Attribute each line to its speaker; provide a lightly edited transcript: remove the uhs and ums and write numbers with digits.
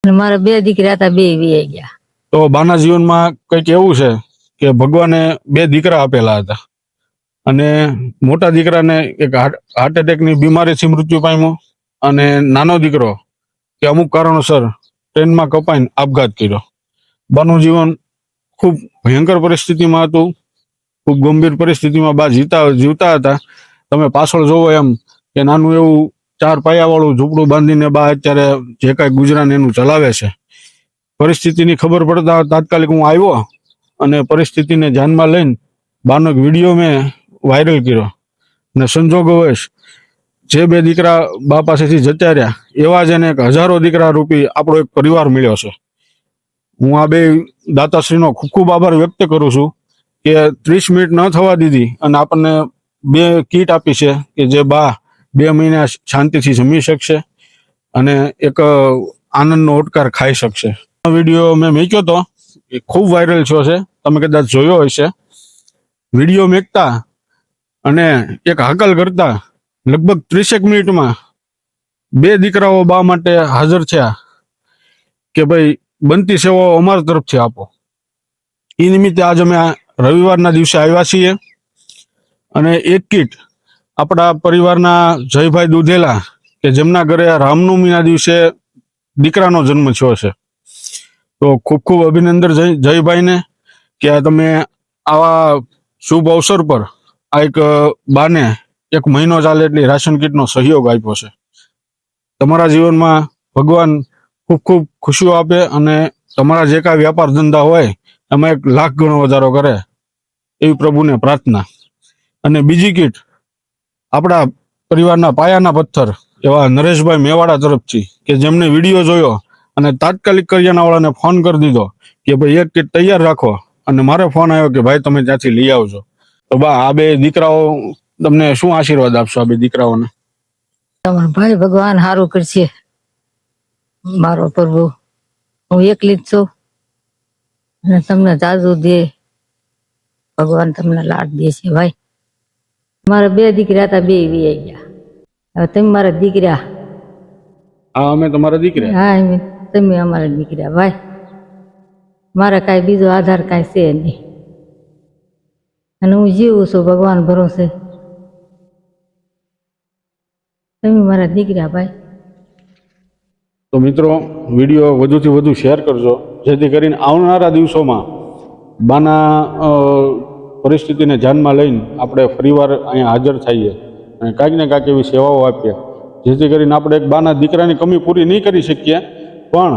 Speaker 1: અને મારા બે દીકરા હતા, બે વી ગયા.
Speaker 2: તો બાના જીવનમાં કંઈક એવું છે કે ભગવાને બે દીકરા આપેલા હતા અને મોટા દીકરાને એક હાર્ટ એટેકની બીમારીથી મૃત્યુ પામ્યો અને નાનો દીકરો કે અમુક કારણોસર ટ્રેનમાં કપાઈને આપઘાત કર્યો. બાનું જીવન ખૂબ ભયંકર પરિસ્થિતિમાં હતું, ખૂબ ગંભીર પરિસ્થિતિમાં બા જીવતા હતા. તમે પાછળ જોવો એમ કે નાનું એવું 4 પાયાવાળું ઝૂંપડું બાંધીને બા અત્યારે જે કાંઈ ગુજરાન એનું ચલાવે છે. પરિસ્થિતિની ખબર પડતા તાત્કાલિક હું આવ્યો અને પરિસ્થિતિને ધ્યાનમાં લઈને બાનો એક વિડીયો મેં વાયરલ કર્યો અને સંજોગોવશ જે બે દીકરા બા પાસેથી જતા રહ્યા એવા જ એને 1000 દીકરા રૂપી આપણો એક પરિવાર મળ્યો છે. હું આ બે દાતાશ્રીનો ખૂબ ખૂબ આભાર વ્યક્ત કરું છું કે 30 મિનિટ ન થવા દીધી અને આપણને 2 કીટ આપી છે કે જે બા 2 મહિના શાંતિથી જમી શકશે અને એક આનંદનો ઓટકાર ખાઈ શકશે. આ વિડીયો મેં મૂક્યો હતો, એ ખૂબ વાયરલ થયો છે, તમે કદાચ જોયો હશે. વિડીયો મેકતા અને એક હાકલ કરતા લગભગ 30 મિનિટમાં 2 દીકરાઓ બા માટે હાજર થયા કે ભાઈ બનતી સેવાઓ અમારા તરફથી આપો. એ નિમિત્તે આજ અમે રવિવારના દિવસે આવ્યા છીએ અને એક કીટ આપણા પરિવારના જયભાઈ દુધેલા કે જેમના ઘરે રામનવમીના દિવસે દીકરાનો જન્મ થયો છે. તો ખૂબ ખૂબ અભિનંદન જયભાઈને કે તમે આવા શુભ અવસર પર આ એક બાને 1 મહિનો ચાલે એટલી રાશન કીટનો સહયોગ આપ્યો છે. તમારા જીવનમાં ભગવાન ખૂબ ખૂબ ખુશીઓ આપે અને તમારા જે કાંઈ વ્યાપાર ધંધા હોય એમાં 1 લાખ ગણો વધારો કરે એવી પ્રભુને પ્રાર્થના. અને બીજી કીટ આપણા પરિવારના પાયાના પથ્થર એવા નરેશભાઈ મેવાડા તરફથી કે જેમને વિડીયો જોયો અને તાત્કાલિક કરિયાણાવાળાને ફોન કરી દીધો કે ભાઈ 1 કીટ તૈયાર રાખો અને મારે ફોન આવ્યો કે ભાઈ તમે ત્યાંથી લઈ આવજો. તો બા આ બે દીકરાઓ તમને શું આશીર્વાદ આપશો? આ બે દીકરાઓને
Speaker 1: તમારો ભાઈ ભગવાન સારું કરશે. મારો પ્રભુ, હું એકલી જ છું અને તમને જાજુ દે ભગવાન, તમને લાડ દેશે ભાઈ. મારા 2 દીકરા હતા, 2 વી ગયા. હવે તમે મારા દીકરા.
Speaker 2: હા, અમે તમારા દીકરા.
Speaker 1: હા, તમે અમારા દીકરા ભાઈ. મારા કાંઈ બીજો આધાર કાંઈ છે નહીં અને હું જીવું છું ભગવાન ભરોસે. તમે મારા દીકરા ભાઈ.
Speaker 2: તો મિત્રો, વિડીયો વધુથી વધુ શેર કરજો જેથી કરીને આવનારા દિવસોમાં બાના પરિસ્થિતિને ધ્યાનમાં લઈને આપણે ફરીવાર અહીંયા હાજર થઈએ અને કાંઈક ને કાંઈક એવી સેવાઓ આપીએ જેથી કરીને આપણે એક બાના દીકરાની કમી પૂરી નહીં કરી શકીએ પણ